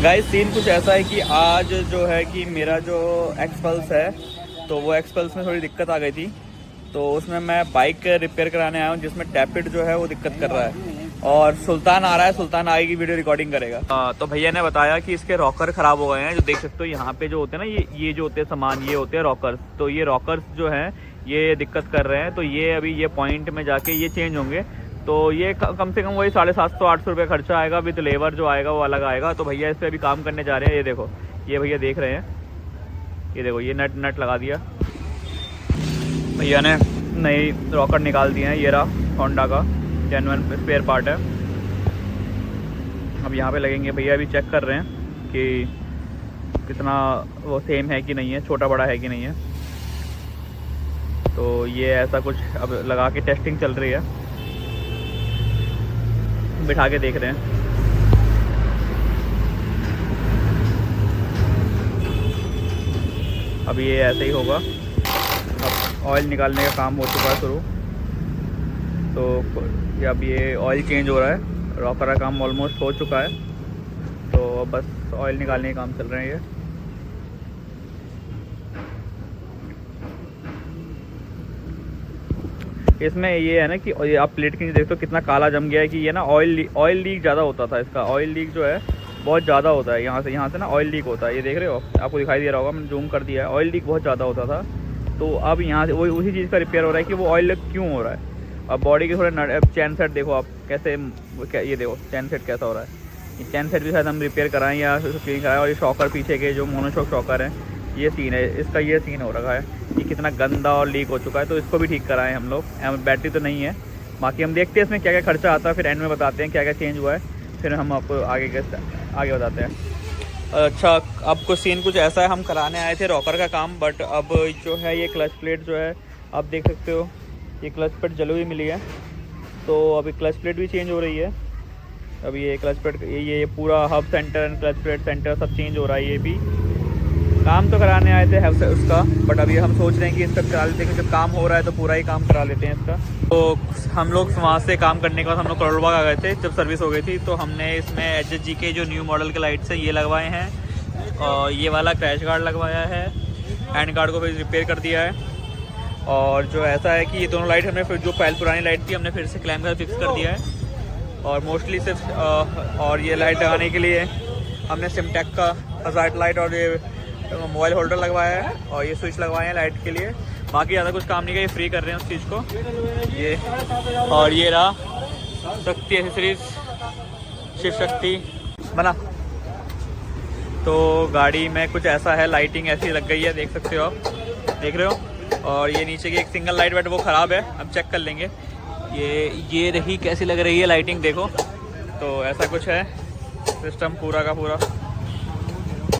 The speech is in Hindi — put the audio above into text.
गाइस सीन कुछ ऐसा है कि आज जो है कि मेरा जो एक्सपल्स है तो वो एक्सपल्स में थोड़ी दिक्कत आ गई थी, तो उसमें मैं बाइक रिपेयर कराने आया हूँ जिसमें टैपिड जो है वो दिक्कत कर रहा है। और सुल्तान आ रहा है, सुल्तान आएगी वीडियो रिकॉर्डिंग करेगा। तो भैया ने बताया कि इसके रॉकर ख़राब हो गए हैं, जो देख सकते हो यहाँ पे जो होते हैं ना, ये जो होते हैं सामान, ये होते हैं रॉकर्स। तो ये रॉकर्स जो हैं ये दिक्कत कर रहे हैं, तो ये अभी ये पॉइंट में जाके ये चेंज होंगे। तो ये कम से कम वही 750-800 रुपये खर्चा आएगा, विद लेबर जो आएगा वो अलग आएगा। तो भैया इस पर अभी काम करने जा रहे हैं। ये देखो, ये भैया देख रहे हैं, ये देखो ये नट लगा दिया भैया ने, नई रॉकर निकाल दिए हैं। ये रहा होंडा का जेन्युइन स्पेयर पार्ट है। अब यहाँ पे लगेंगे, भैया अभी चेक कर रहे हैं कि कितना वो सेम है कि नहीं है, छोटा बड़ा है कि नहीं है। तो ये ऐसा कुछ अब लगा के टेस्टिंग चल रही है, बिठा के देख रहे हैं। अब ये ऐसे ही होगा। अब ऑयल निकालने का काम हो चुका है शुरू, तो अब ये ऑयल चेंज हो रहा है। रॉकर का काम ऑलमोस्ट हो चुका है, तो बस ऑयल निकालने का काम चल रहे हैं। ये इसमें ये है ना कि ये आप प्लेट के नीचे देखते हो कितना काला जम गया है कि ये ना ऑयल लीक ज़्यादा होता था। इसका ऑयल लीक जो है बहुत ज़्यादा होता है, यहाँ से ना ऑयल लीक होता है। ये देख रहे हो, आपको दिखाई दे रहा होगा, मैंने जूम कर दिया है। ऑयल लीक बहुत ज़्यादा होता था, तो अब यहाँ से वही उसी चीज़ का रिपेयर हो रहा है कि वो ऑयल लीक क्यों हो रहा है। अब बॉडी के थोड़े चैन सेट देखो आप कैसे, ये देखो चैन सेट कैसा हो रहा है। ये चैन सेट भी शायद हम रिपेयर कराएं या क्लीन कराएं। और ये शॉकर पीछे के जो मोनोशॉक शॉकर हैं, ये सीन है इसका, ये सीन हो रखा है कि कितना गंदा और लीक हो चुका है। तो इसको भी ठीक कराएं हम लोग। बैटरी तो नहीं है, बाकी हम देखते हैं इसमें क्या क्या खर्चा आता है, फिर एंड में बताते हैं क्या क्या चेंज हुआ है, फिर हम आपको आगे बताते हैं। अच्छा, अब कुछ सीन कुछ ऐसा है, हम कराने आए थे रॉकर का काम, बट अब जो है ये क्लच प्लेट जो है आप देख सकते हो, ये क्लच प्लेट जली हुई मिली है। तो अभी क्लच प्लेट भी चेंज हो रही है। अभी ये क्लच प्लेट, ये पूरा hub centre and clutch plate centre सब चेंज हो रहा है। ये भी काम तो कराने आए थे उसका, बट अभी हम सोच रहे हैं कि इसका करा लेते हैं कि जब काम हो रहा है तो पूरा ही काम करा लेते हैं इसका। तो हम लोग वहाँ से काम करने के बाद हम लोग करोड़ बाग आ गए थे जब सर्विस हो गई थी। तो हमने इसमें HSG के जो न्यू मॉडल के लाइट्स हैं ये लगवाए हैं, और ये वाला क्रैश गार्ड लगवाया है, हैंड गार्ड को फिर रिपेयर कर दिया है। और जो ऐसा है कि ये दोनों लाइट हमने फिर जो पहले पुरानी लाइट थी हमने फिर से क्लैम कर फिक्स कर दिया है। और मोस्टली सिर्फ और ये लाइट लगाने के लिए हमने सिमटेक का हज़ार्ड लाइट और ये मोबाइल होल्डर लगवाया है, और ये स्विच लगवाए हैं लाइट के लिए। बाकी ज़्यादा कुछ काम नहीं किया, ये फ्री कर रहे हैं उस चीज़ को। ये और ये रहा शक्ति एसेसरीज, शिव शक्ति बना। तो गाड़ी में कुछ ऐसा है, लाइटिंग ऐसी लग गई है, देख सकते हो आप, देख रहे हो। और ये नीचे की एक सिंगल लाइट बट वो ख़राब है, अब चेक कर लेंगे। ये रही कैसी लग रही है लाइटिंग, देखो। तो ऐसा कुछ है सिस्टम पूरा का पूरा।